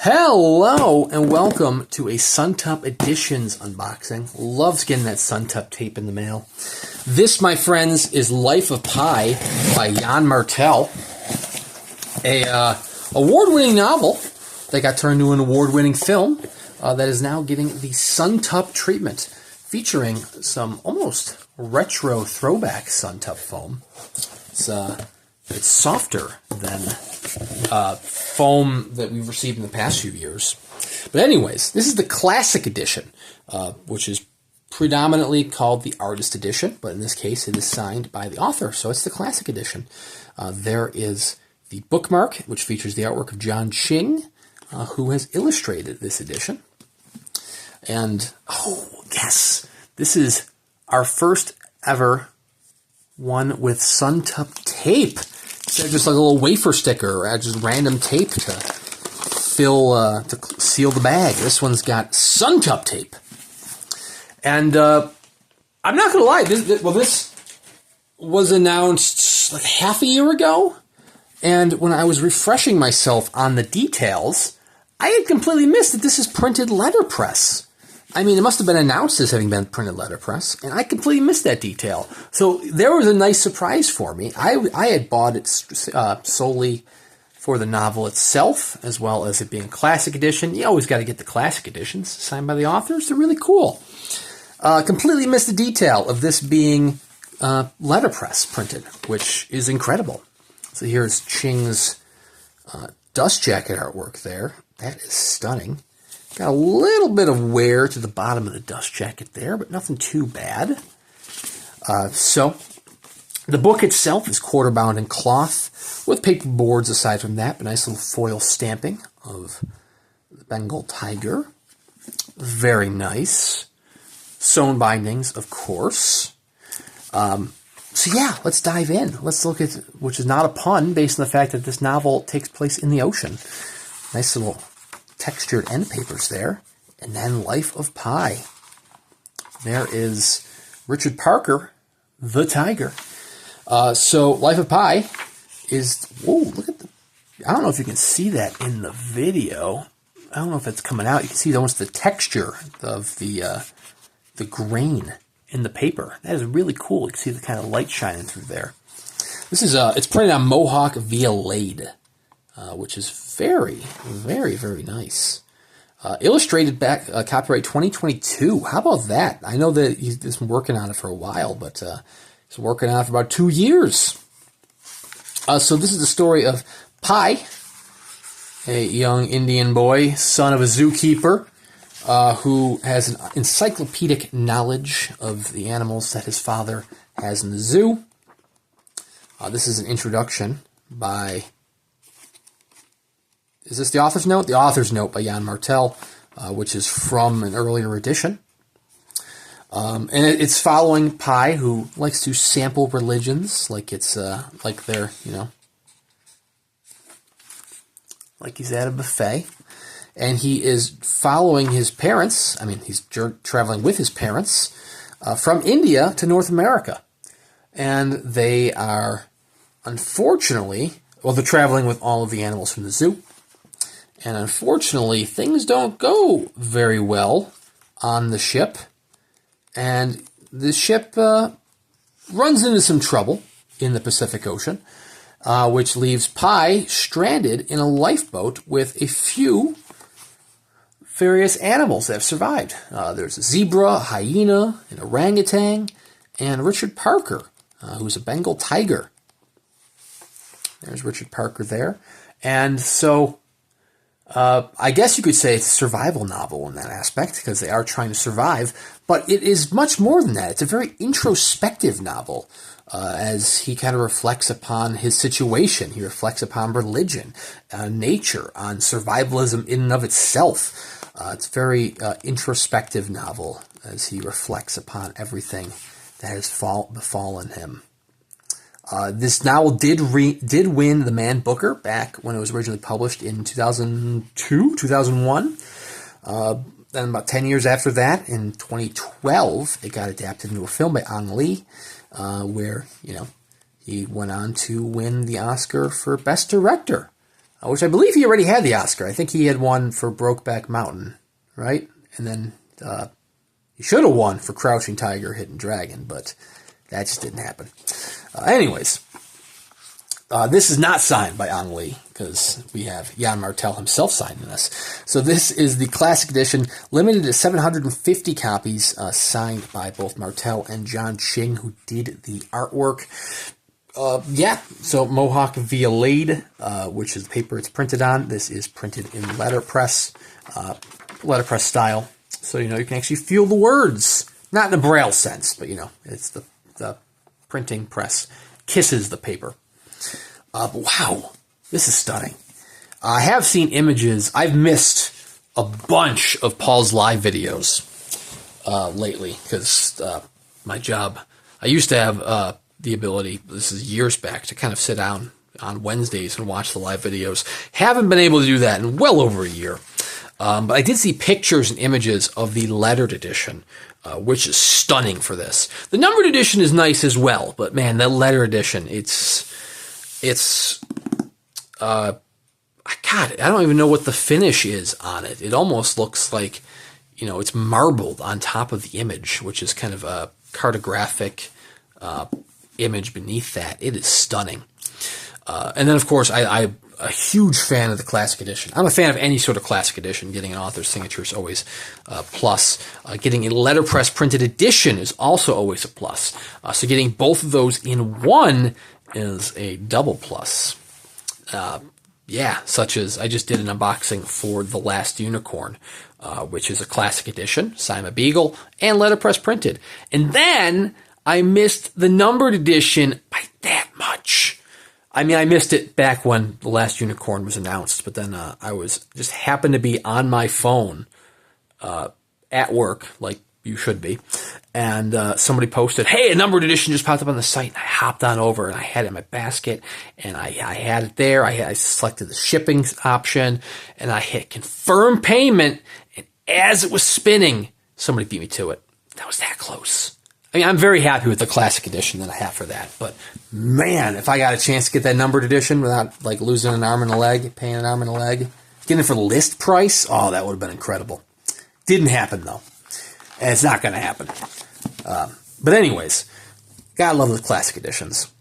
Hello and welcome to a Suntup Editions unboxing. Loves getting that Suntup tape in the mail. This, my friends, is Life of Pi by Yann Martel, a award-winning novel that got turned into an award-winning film that is now getting the Suntup treatment, featuring some almost retro throwback Suntup foam. It's softer than foam that we've received in the past few years. But anyways, this is the classic edition, which is predominantly called the artist edition, but in this case it is signed by the author, so it's the classic edition. There is the bookmark, which features the artwork of Jon Ching, who has illustrated this edition. And, oh, yes, this is our first ever one with Suntup tape. Instead of just like a little wafer sticker or just random tape to seal the bag. This one's got Suntup tape. And I'm not going to lie, this was announced like half a year ago. And when I was refreshing myself on the details, I had completely missed that this is printed letterpress. I mean, it must have been announced as having been printed letterpress, and I completely missed that detail. So there was a nice surprise for me. I had bought it solely for the novel itself, as well as it being a classic edition. You always got to get the classic editions signed by the authors. They're really cool. Completely missed the detail of this being letterpress printed, which is incredible. So here's Ching's dust jacket artwork there. That is stunning. Got a little bit of wear to the bottom of the dust jacket there, but nothing too bad. So the book itself is quarter-bound in cloth with paper boards aside from that, but nice little foil stamping of the Bengal tiger. Very nice. Sewn bindings, of course. So yeah, let's dive in. Let's look at, which is not a pun based on the fact that this novel takes place in the ocean. Nice little textured end papers there. And then Life of Pi. There is Richard Parker, the tiger. So Life of Pi is, whoa, look at the, I don't know if you can see that in the video. I don't know if it's coming out. You can see almost the texture of the grain in the paper. That is really cool. You can see the kind of light shining through there. This is, it's printed on Mohawk via Lade, which is very, very, very nice. Illustrated back, copyright 2022. How about that? I know that he's been working on it for a while, but he's working on it for about 2 years. So this is the story of Pi, a young Indian boy, son of a zookeeper, who has an encyclopedic knowledge of the animals that his father has in the zoo. This is an introduction by... Is this the author's note? The author's note by Yann Martel, which is from an earlier edition. And it's following Pi, who likes to sample religions, like it's like they're, you know, like he's at a buffet. And he is following his parents. I mean, he's traveling with his parents from India to North America. And they are, unfortunately, well, they're traveling with all of the animals from the zoo. And unfortunately, things don't go very well on the ship. And the ship runs into some trouble in the Pacific Ocean, which leaves Pi stranded in a lifeboat with a few various animals that have survived. There's a zebra, a hyena, an orangutan, and Richard Parker, who's a Bengal tiger. There's Richard Parker there. And so... I guess you could say it's a survival novel in that aspect, because they are trying to survive, but it is much more than that. It's a very introspective novel, as he kind of reflects upon his situation. He reflects upon religion, nature, on survivalism in and of itself. It's a very introspective novel, as he reflects upon everything that has befallen him. This novel did win the Man Booker back when it was originally published in 2002, 2001. Then about 10 years after that, in 2012, it got adapted into a film by Ang Lee, where, you know, he went on to win the Oscar for Best Director which I believe he already had the Oscar. I think he had won for Brokeback Mountain, right? And then he should have won for Crouching Tiger, Hidden Dragon, but that just didn't happen. Anyways, this is not signed by Ang Lee, because we have Yann Martel himself signing this. So this is the Classic Edition, limited to 750 copies, signed by both Martel and Jon Ching, who did the artwork. So Mohawk Violade, which is the paper it's printed on. This is printed in letterpress style. So, you can actually feel the words. Not in a Braille sense, but, it's the printing press kisses the paper. But wow, this is stunning. I have seen images. I've missed a bunch of Paul's live videos lately because my job, I used to have the ability, this is years back, to kind of sit down on Wednesdays and watch the live videos. Haven't been able to do that in well over a year. But I did see pictures and images of the lettered edition, which is stunning for this. The numbered edition is nice as well, but man, that letter edition, God, I don't even know what the finish is on it. It almost looks like, it's marbled on top of the image, which is kind of a cartographic image beneath that. It is stunning. And then, of course, I'm a huge fan of the Classic Edition. I'm a fan of any sort of Classic Edition. Getting an author's signature is always a plus. Getting a letterpress printed edition is also always a plus. So getting both of those in one is a double plus. Such as I just did an unboxing for The Last Unicorn, which is a Classic Edition, signed by Beagle, and letterpress printed. And then I missed the numbered edition by that much. I mean, I missed it back when The Last Unicorn was announced, but then I was just happened to be on my phone at work, like you should be, and somebody posted, "Hey, a numbered edition just popped up on the site." And I hopped on over, and I had it in my basket, and I had it there. I selected the shipping option, and I hit confirm payment, and as it was spinning, somebody beat me to it. That was that close. I mean, I'm very happy with the Classic Edition that I have for that. But, man, if I got a chance to get that numbered edition without, losing an arm and a leg, paying an arm and a leg, getting it for list price, oh, that would have been incredible. Didn't happen, though. And it's not going to happen. But anyways, gotta love the Classic Editions.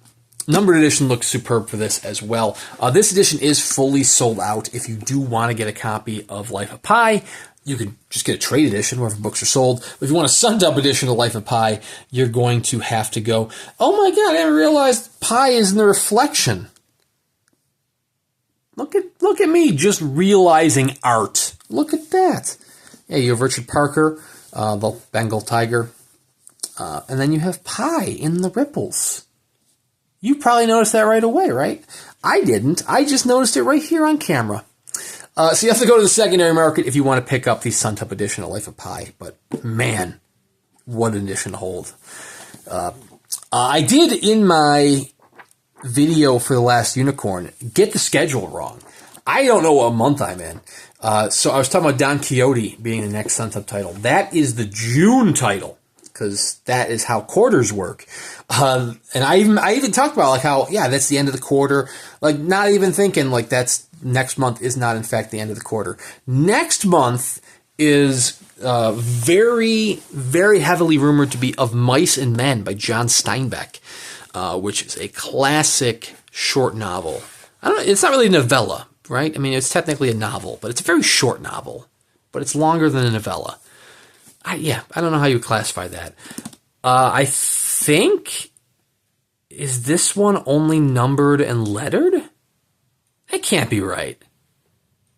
Numbered edition looks superb for this as well. This edition is fully sold out. If you do want to get a copy of Life of Pi, you can just get a trade edition wherever books are sold. But if you want a Suntup edition of Life of Pi, you're going to have to go, oh my God, I didn't realize Pi is in the reflection. Look at me just realizing art. Look at that. Yeah, you have Richard Parker, the Bengal tiger, and then you have Pi in the ripples. You probably noticed that right away, right? I didn't. I just noticed it right here on camera. So you have to go to the secondary market if you want to pick up the Suntup edition of Life of Pi. But, man, what an edition to hold. I did, in my video for The Last Unicorn, get the schedule wrong. I don't know what month I'm in. So I was talking about Don Quixote being the next Suntup title. That is the June title, because that is how quarters work. And I even talked about how, that's the end of the quarter. Not even thinking that's next month is not in fact the end of the quarter. Next month is very, very heavily rumored to be Of Mice and Men by John Steinbeck, which is a classic short novel. I don't know, it's not really a novella, right? I mean, it's technically a novel, but it's a very short novel, but it's longer than a novella. I don't know how you classify that. I think, is this one only numbered and lettered? That can't be right.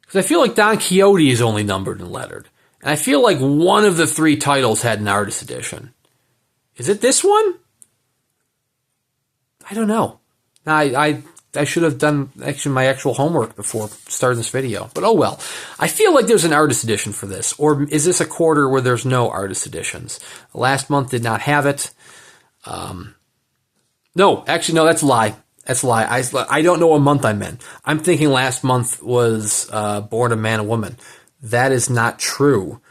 Because I feel like Don Quixote is only numbered and lettered. And I feel like one of the three titles had an artist edition. Is it this one? I don't know. I should have done my actual homework before starting this video. But oh well. I feel like there's an artist edition for this. Or is this a quarter where there's no artist editions? Last month did not have it. No, that's a lie. That's a lie. I don't know what month I'm in. I'm thinking last month was Born a Man and Woman. That is not true.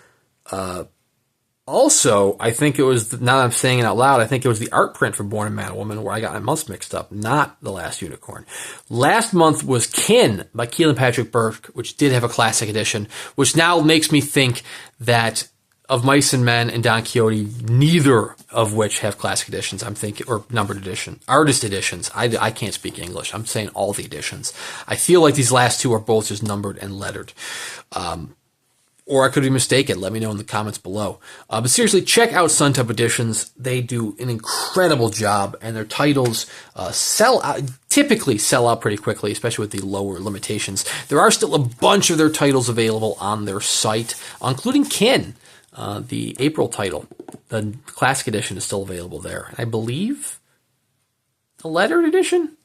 Also, I think it was, now that I'm saying it out loud, I think it was the art print for Born a Man, Woman where I got my months mixed up, not The Last Unicorn. Last month was Kin by Keelan Patrick Burke, which did have a classic edition, which now makes me think that of Mice and Men and Don Quixote, neither of which have classic editions, I'm thinking, or numbered edition, artist editions. I can't speak English. I'm saying all the editions. I feel like these last two are both just numbered and lettered. Or I could be mistaken. Let me know in the comments below. But seriously, check out Suntup Editions. They do an incredible job, and their titles typically sell out pretty quickly, especially with the lower limitations. There are still a bunch of their titles available on their site, including Kin, the April title. The classic edition is still available there. And I believe the lettered edition?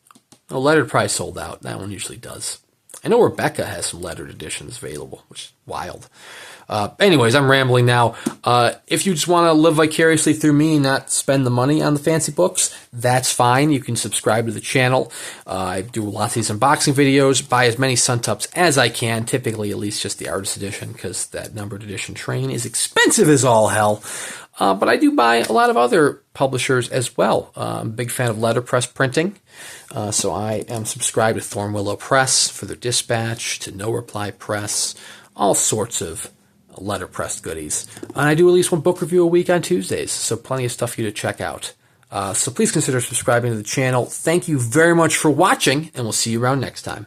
The lettered probably sold out. That one usually does. I know Rebecca has some lettered editions available, which is wild. Anyways, I'm rambling now. If you just want to live vicariously through me and not spend the money on the fancy books, that's fine. You can subscribe to the channel. I do lots of these unboxing videos, buy as many Suntups as I can, typically at least just the artist edition, because that numbered edition train is expensive as all hell. But I do buy a lot of other publishers as well. I'm a big fan of letterpressed printing. So I am subscribed to Thornwillow Press for their dispatch, to No Reply Press, all sorts of letterpressed goodies. And I do at least one book review a week on Tuesdays, so plenty of stuff for you to check out. So please consider subscribing to the channel. Thank you very much for watching, and we'll see you around next time.